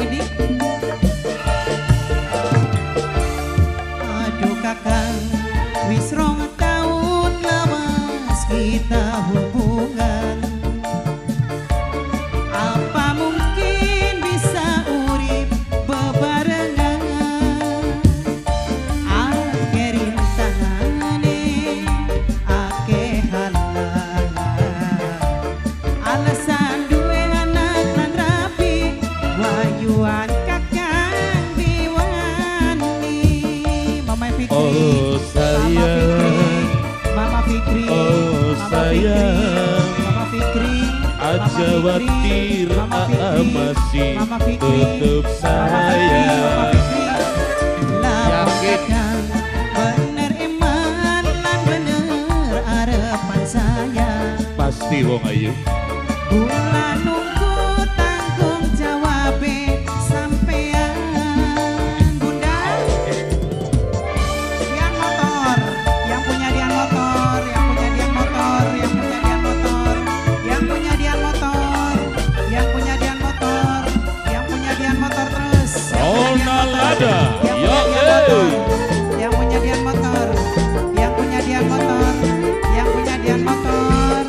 Edi. Aduh kakang, wis rong tahun lawas kita hubungan. Apa mungkin bisa urip bebarengan? Ake rintangane, ake halangan. Alasan duwe anak lan rapi, wayuan kakang diwani. Mama Fikri, Oh sayang, Mama Fikri, oh sayang, Mama Fikri, aja watir masih Mama Fikri, tutup sayang. Yakin bener iman lan bener arepan saya. Pasti wong ayu. Kula nunggu tanggung jawab sampean. Bunda, Dian motor, yang punya Dian motor, yang punya Dian motor, yang punya Dian motor, yang punya Dian motor, yang punya Dian motor, yang punya Dian motor terus. Rona Lada, ya Yang punya Dian motor, yang punya Dian motor, yang punya Dian motor.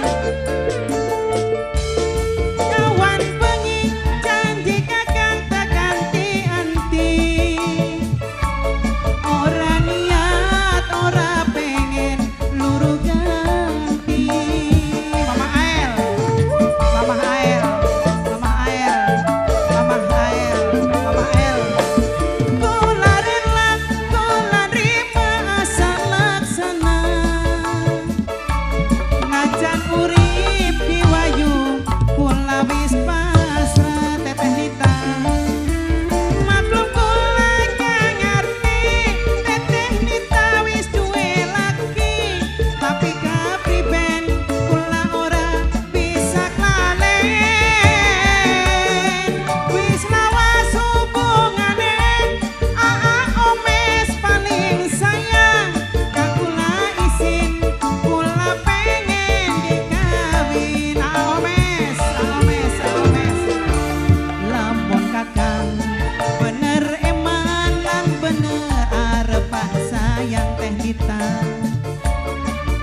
Kawan bengi janji kakang tak ganti-anti. Ora niat, ora pengen luru ganti. Mama Ael, Mama Ael, Mama Ael, Mama Ael, Mama Ael. Kula rela, kula rima asal laksana. Ngajan urip diwayu, kula wis pasrah teteh Nita. Maklum kula gak ngerti, teteh Nita wis duwe laki. Tapi kapriben kula ora bisa klalen. Wis lawas hubungane, omes paling sayang. Kak kula isin, kula pengen dikawin. Omes, omes, omes. Lamun kakang bener eman lan bener arepan sayang teh Nita.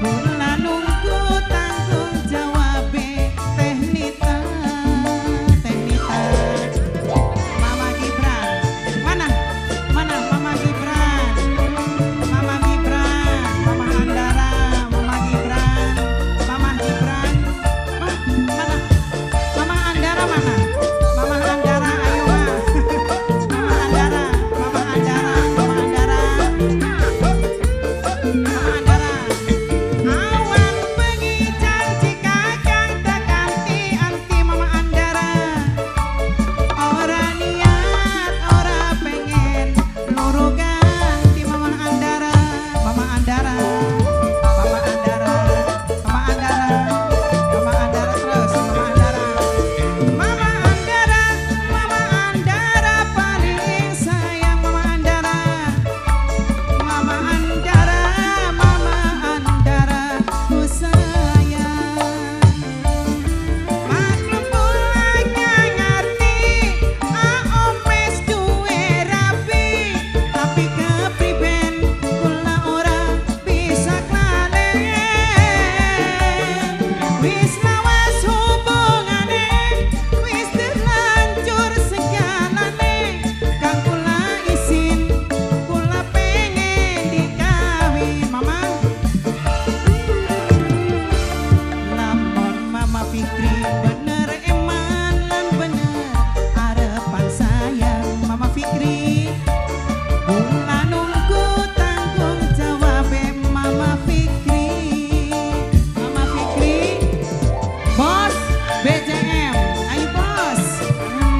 Kula nunggu tanggung jawab teh Nita, teh Nita. Mama Gibran, mana? Mana Mama Gibran? Mama Gibran, Mama Andara, Mama Gibran, Mama Gibran. Mana? Mama Andara mana? Mama Andara, ayo ma. Mama Andara, Mama Andara, Mama Andara. Mama Andara. Awan bengi janji kakang tak ganti-anti. Mama Andara. Ora niat, ora pengen luru ganti. Mama Andara, Mama Andara, Mama Andara, Mama Andara, Mama Andara terus, Mama Andara. Mama Andara, Mama Andara paling sayang. Mama Andara, Mama Andara, Mama Andara ku sayang. Maklum kula gak ngerti, omes duwe rapi. Tapi kepriben kula ora bisa klalen. Wis lawas hubungane, wis terlanjur segalane. Kang kula isin, kula pengen dikawin. Mama, lamun Mama Fikri bener eman lan bener arepan sayang. Mama Fikri, kula nunggu tanggung jawab Mama Fikri. Mama Fikri, Bos BJM, ayo bos,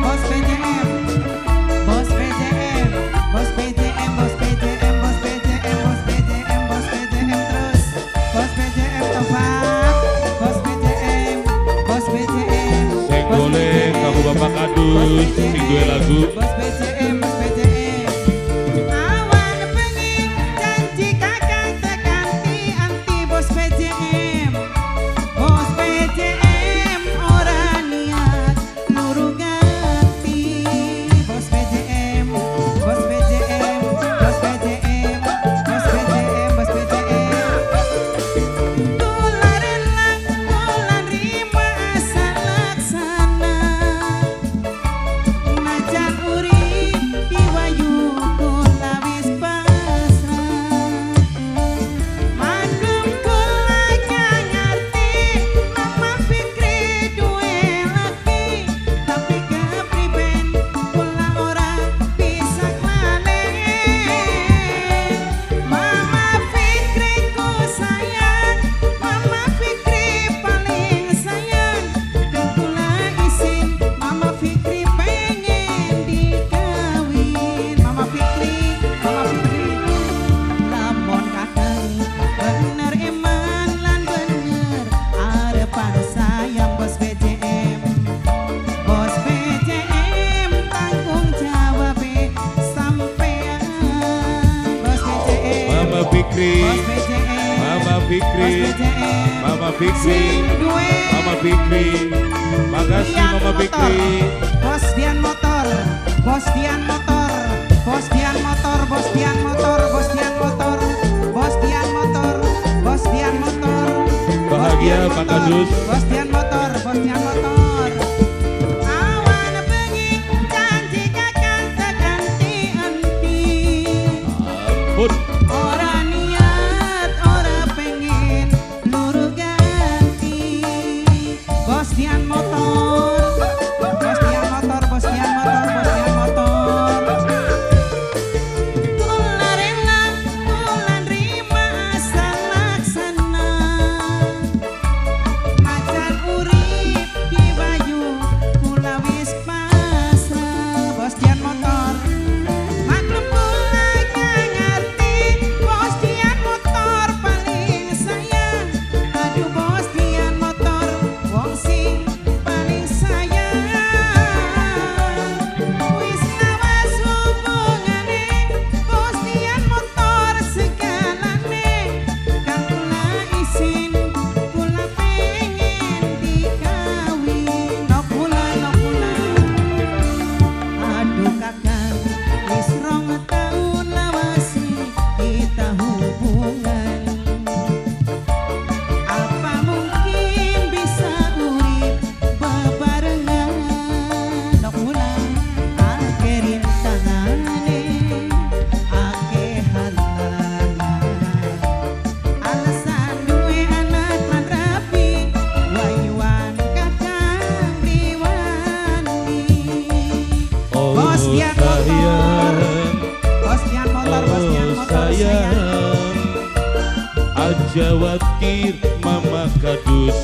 Bos BJM, Bos BJM, Bos BJM, Bos BJM, Bos BJM, Bos BJM, Bos BJM terus, Bos BJM Tofak, Bos BJM, Bos BJM, Sing golek kamu bapak kadus, sing duwe lagu. Bos BJM, Bos BJM. Awan bengi janji kakang tak ganti-anti. Bos BJM, Bos BJM ora niat luru ganti. Bos Fikri, Bos BCM, Mama Bos Fikri, BCM, Mama Fikri, sing duwe Mama Fikri. Makasih Dian Mama Motor. Fikri. Bos Dian Motor, Bos Dian Motor, Bos Dian Motor, Bos Dian Motor, Bos Dian Motor, Bos Dian Motor, Bos Dian Motor. Bahagia Pak Kadus. Bos Dian Motor, Bos Dian Motor. Awan bengi janji kakang seganti enti. Ampun. Ora niat, ora pengen luru ganti. Bos Dian Motor, Bos Dian Motor, Bos Dian Motor, Bos Dian Motor. Kula rela, kula nrima asal laksana. Macan urip di bayu, kula wis pasrah. Bos Dian Motor. Maklum kula ngerti, Bos Dian Motor paling sayang. Aduh Bos Dian Motor, wong sing paling sayang. Wis lawas hubungane, Bos Dian Motor segalane. Kang kula isin, kula pengen dikawin. No kula. Aduh kakang, wis 2 tahun lawasi kita hubungan. Apa mungkin bisa urip bebarengan? No kula, ake rintangane, ake halangan. Alasan duwe anak lan rapi, wayuan kakang diwani. Oh Bos Dian Motor, sayang, Bos Dian Motor, Bos Dian oh Motor sayang. sayang. Aja khawatir Mama Kadus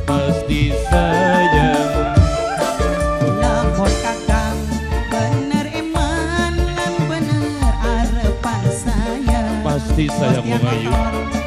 pasti sayang. Lepon kakang, bener eman lan bener arepan sayang. Pasti sayang Bos Dian Mama Ayu. Motor,